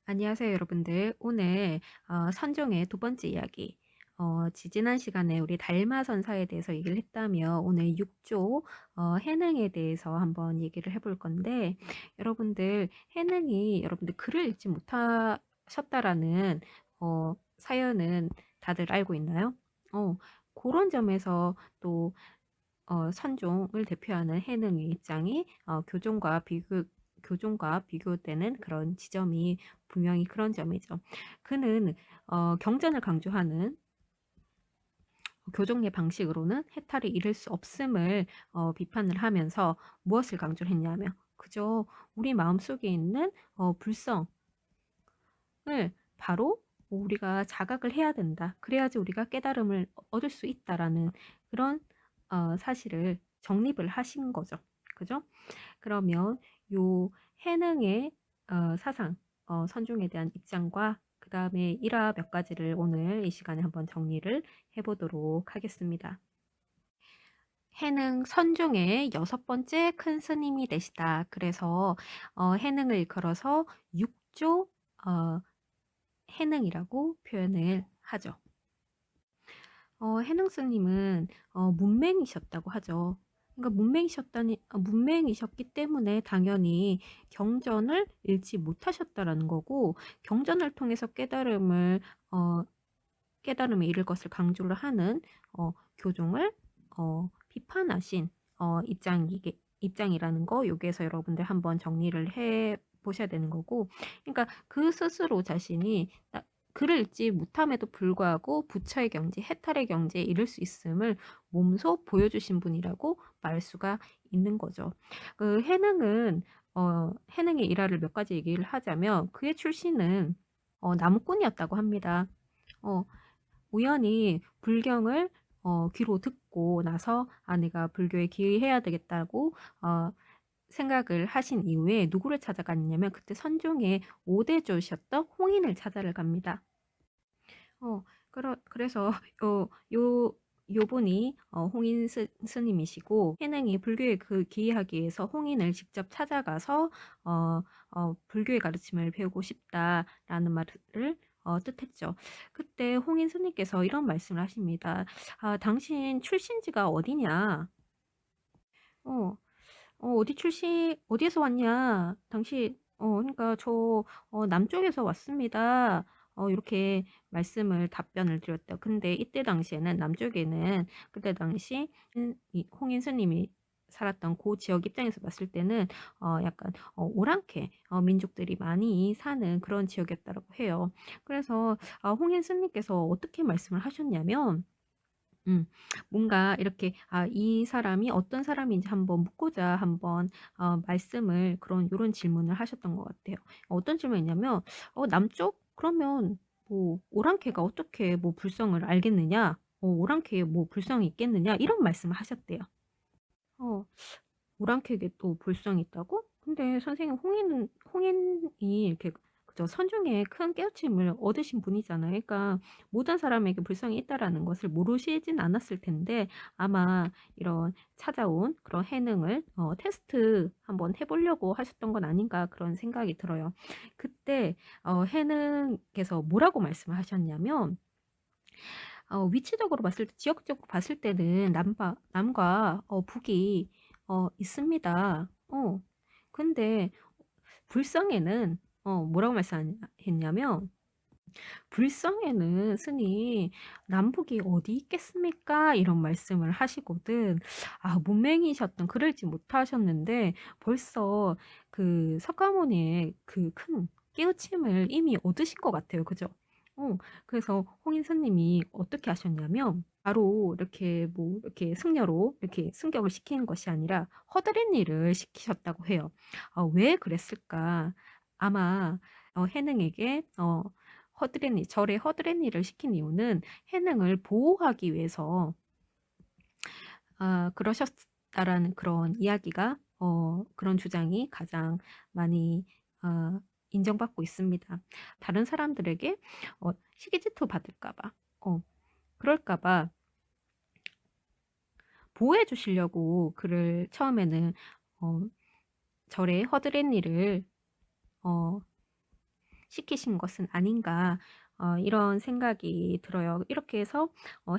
안녕하세요, 여러분들. 오늘 선종의 두 번째 이야기. 지지난 시간에 우리 달마선사에 대해서 얘기를 했다며 오늘 6조 해능에 대해서 한번 얘기를 해볼 건데, 여러분들 해능이 여러분들 글을 읽지 못하셨다라는 사연은 다들 알고 있나요? 그런 점에서 또 선종을 대표하는 해능의 입장이 교종과 비교되는 그런 지점이 분명히 그런 점이죠. 그는 경전을 강조하는 교종의 방식으로는 해탈을 이룰 수 없음을 비판을 하면서 무엇을 강조를 했냐면 그저 우리 마음속에 있는 불성을 바로 우리가 자각을 해야 된다. 그래야지 우리가 깨달음을 얻을 수 있다라는 그런 사실을 정립을 하신 거죠. 그죠? 그러면 요 해능의 사상, 선종에 대한 입장과 그 다음에 일화 몇 가지를 오늘 이 시간에 한번 정리를 해보도록 하겠습니다. 해능 선종의 6번째 큰 스님이 되시다. 그래서 해능을 일컬어서 6조 해능이라고 표현을 하죠. 해능 스님은 문맹이셨다고 하죠. 그러니까 문맹이셨기 때문에 당연히 경전을 읽지 못하셨다라는 거고, 경전을 통해서 깨달음에 이를 것을 강조를 하는 교종을 비판하신 입장이라는 거, 여기에서 여러분들 한번 정리를 해 보셔야 되는 거고, 그러니까 그 스스로 자신이 글을 읽지 못함에도 불구하고 부처의 경지, 해탈의 경지에 이를 수 있음을 몸소 보여주신 분이라고 말할 수가 있는 거죠. 그 해능의 일화를 몇 가지 얘기를 하자면 그의 출신은 나무꾼이었다고 합니다. 어, 우연히 불경을 귀로 듣고 나서 내가 불교에 기여해야 되겠다고 생각을 하신 이후에 누구를 찾아갔냐면 그때 선종의 5대조셨던 홍인을 찾아를 갑니다. 그래서 요분이 홍인 스님이시고, 해능이 불교에 기여하기 위해서 홍인을 직접 찾아가서 불교의 가르침을 배우고 싶다라는 말을 뜻했죠. 그때 홍인 스님께서 이런 말씀을 하십니다. 당신 출신지가 어디냐? 어, 어디에서 왔냐? 당신, 그러니까 저 남쪽에서 왔습니다. 이렇게 답변을 드렸대요. 근데 이때 당시에는 그때 당시 이 홍인 스님이 살았던 그 지역 입장에서 봤을 때는 약간 오랑캐 민족들이 많이 사는 그런 지역이었다고 해요. 그래서 홍인 스님께서 어떻게 말씀을 하셨냐면 뭔가 이렇게 이 사람이 어떤 사람인지 한번 묻고자 한번 요런 질문을 하셨던 것 같아요. 어떤 질문이냐면 남쪽? 그러면 뭐 오랑캐가 어떻게 뭐 불성을 알겠느냐? 오랑캐에 뭐 불성이 있겠느냐? 이런 말씀을 하셨대요. 어 오랑캐에게 또 불성이 있다고? 근데 선생님 홍인이 이렇게 그저 선중에 큰 깨우침을 얻으신 분이잖아요. 그러니까 모든 사람에게 불성이 있다라는 것을 모르시진 않았을 텐데 아마 이런 찾아온 그런 해능을 테스트 한번 해보려고 하셨던 건 아닌가 그런 생각이 들어요. 그때 해능께서 뭐라고 말씀을 하셨냐면 위치적으로 봤을 때, 지역적으로 봤을 때는 남과 북이 있습니다. 근데 불성에는 뭐라고 말씀했냐면 불성에는 스님 남북이 어디 있겠습니까? 이런 말씀을 하시거든. 문맹이셨던 글을지 못하셨는데 벌써 그 석가모니의 그 큰 깨우침을 이미 얻으신 것 같아요. 그죠? 그래서 홍인 스님이 어떻게 하셨냐면 바로 이렇게 뭐 이렇게 승려로 이렇게 승격을 시키는 것이 아니라 허드렛 일을 시키셨다고 해요. 왜 그랬을까? 아마 해능에게 절에 허드렛 일을 시킨 이유는 해능을 보호하기 위해서 그러셨다라는 그런 이야기가 그런 주장이 가장 많이 인정받고 있습니다. 다른 사람들에게 시기 질투 받을까 봐, 그럴까 봐 보호해 주시려고 그를 처음에는 절에 허드렛 일을 어, 시키신 것은 아닌가 이런 생각이 들어요. 이렇게 해서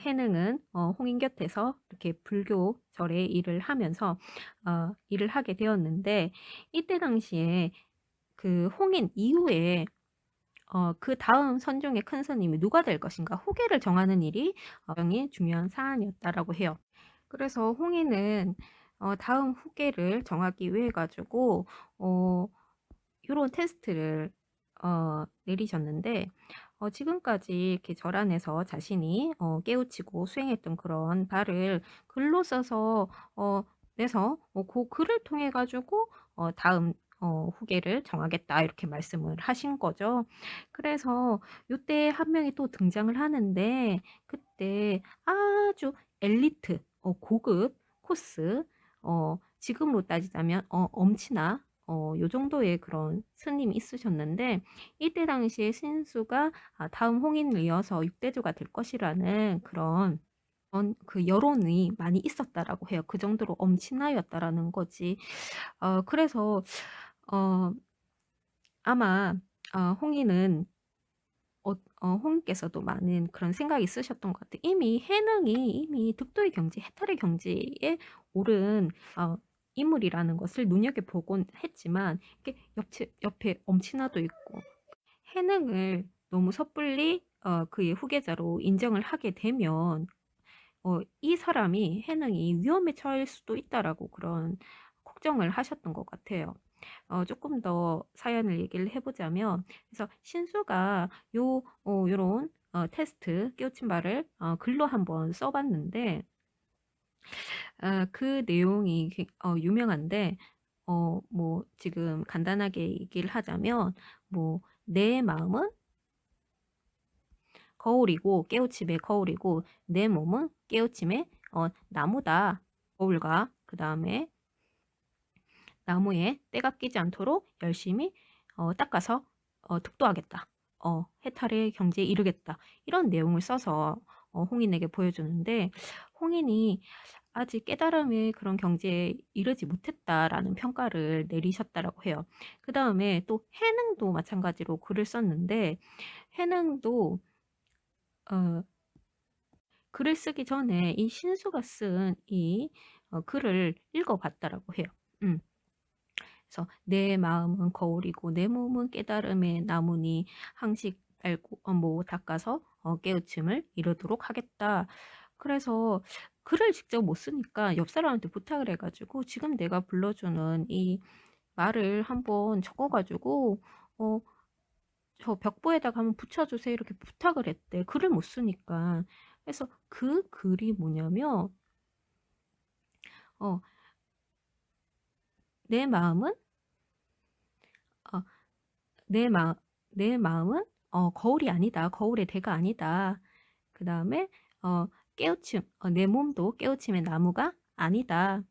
해능은 홍인 곁에서 이렇게 불교 절에 일을 하면서 일을 하게 되었는데 이때 당시에 그 홍인 이후에 그다음 선종의 큰 스님이 누가 될 것인가 후계를 정하는 일이 굉장히 중요한 사안이었다라고 해요. 그래서 홍인은 다음 후계를 정하기 위해 가지고 어 요런 테스트를 내리셨는데 지금까지 이렇게 절 안에서 자신이 깨우치고 수행했던 그런 바를 글로 써서 내서 그 글을 통해 가지고 다음 후계를 정하겠다 이렇게 말씀을 하신 거죠. 그래서 요때 한 명이 또 등장을 하는데 그때 아주 엘리트 고급 코스 지금으로 따지자면 엄친아 요 정도의 그런 스님이 있으셨는데 이때 당시에 신수가 다음 홍인을 이어서 6대조가 될 것이라는 그런 그 여론이 많이 있었다라고 해요. 그 정도로 엄친아였다라는 거지. 그래서 어 아마 홍인은 홍님께서도 많은 그런 생각이 있으셨던 것 같아요. 이미 해능이 이미 득도의 경지, 해탈의 경지에 오른 인물이라는 것을 눈여겨보곤 했지만 이렇게 옆에 엄친아도 있고 해능을 너무 섣불리 그의 후계자로 인정을 하게 되면 이 사람이 해능이 위험에 처할 수도 있다라고 그런 걱정을 하셨던 것 같아요. 조금 더 사연을 얘기를 해보자면 그래서 신수가 요런 테스트 깨우친 바를 글로 한번 써봤는데 그 내용이 유명한데 뭐 지금 간단하게 얘기를 하자면 뭐 "내 마음은 거울이고 깨우침의 거울이고 내 몸은 깨우침의 나무다." 거울과 그다음에 나무에 때가 끼지 않도록 열심히 닦아서 득도하겠다. 해탈의 경지에 이르겠다. 이런 내용을 써서 홍인에게 보여주는데 홍인이 아직 깨달음의 그런 경지에 이르지 못했다라는 평가를 내리셨다라고 해요. 그다음에 또 해능도 마찬가지로 글을 썼는데 해능도 어 글을 쓰기 전에 이 신수가 쓴 이 글을 읽어 봤다라고 해요. 음. 그래서 "내 마음은 거울이고 내 몸은 깨달음의 나무니 항식 알고 뭐 닦아서 깨우침을 이루도록 하겠다." 그래서 글을 직접 못 쓰니까 옆 사람한테 부탁을 해 가지고 "지금 내가 불러주는 이 말을 한번 적어 가지고 어 저 벽보에다가 한번 붙여 주세요." 이렇게 부탁을 했대. 글을 못 쓰니까. 그래서 그 글이 뭐냐면 어 "내 마음은 어 내 마 내 마음은 거울이 아니다. 거울의 대가 아니다. 그다음에 깨우침 내 몸도 깨우침의 나무가 아니다.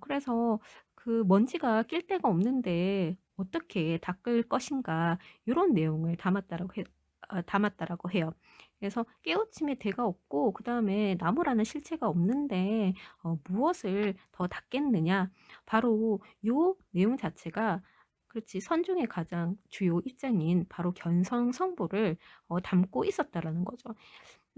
그래서 그 먼지가 낄 데가 없는데 어떻게 닦을 것인가." 요런 내용을 담았다라고 해요. 그래서 깨우침의 대가 없고 그다음에 나무라는 실체가 없는데 무엇을 더 닦겠느냐. 바로 요 내용 자체가 그렇지 선중의 가장 주요 입장인 바로 견성성보를 담고 있었다라는 거죠.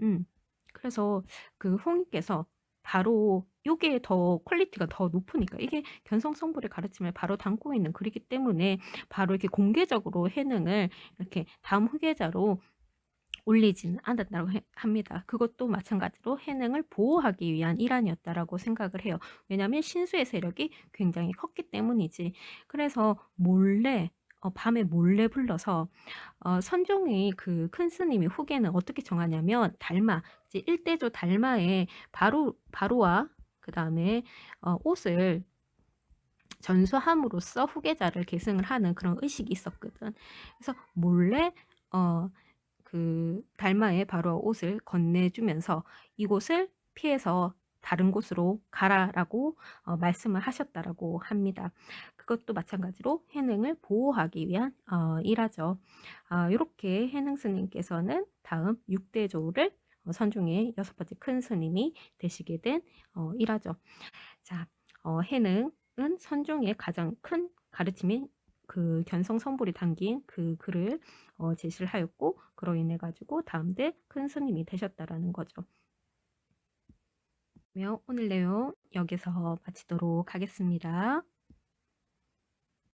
음. 그래서 그 홍익께서 바로 요게 더 퀄리티가 더 높으니까 이게 견성성불의 가르침을 바로 담고 있는 글이기 때문에 바로 이렇게 공개적으로 해능을 이렇게 다음 후계자로 올리지는 않았다고 합니다. 그것도 마찬가지로 해능을 보호하기 위한 일환이었다라고 생각을 해요. 왜냐하면 신수의 세력이 굉장히 컸기 때문이지. 그래서 몰래 밤에 몰래 불러서 선종의 그 큰 스님이 후계는 어떻게 정하냐면 달마 이제 일대조 달마에 바로와 그다음에 옷을 전수함으로써 후계자를 계승을 하는 그런 의식이 있었거든. 그래서 몰래 그 달마에 바로 옷을 건네주면서 "이곳을 피해서 다른 곳으로 가라."라고 말씀을 하셨다라고 합니다. 그것도 마찬가지로 해능을 보호하기 위한 일화죠. 요렇게 해능 스님께서는 다음 6대조를 선중의 6번째 큰 스님이 되시게 된 일화죠. 자 해능은 선중의 가장 큰 가르침인 그 견성 성불이 담긴 그 글을 제시를 하였고, 그로 인해 가지고 다음대 큰 스님이 되셨다라는 거죠. 오늘 내용 여기서 마치도록 하겠습니다.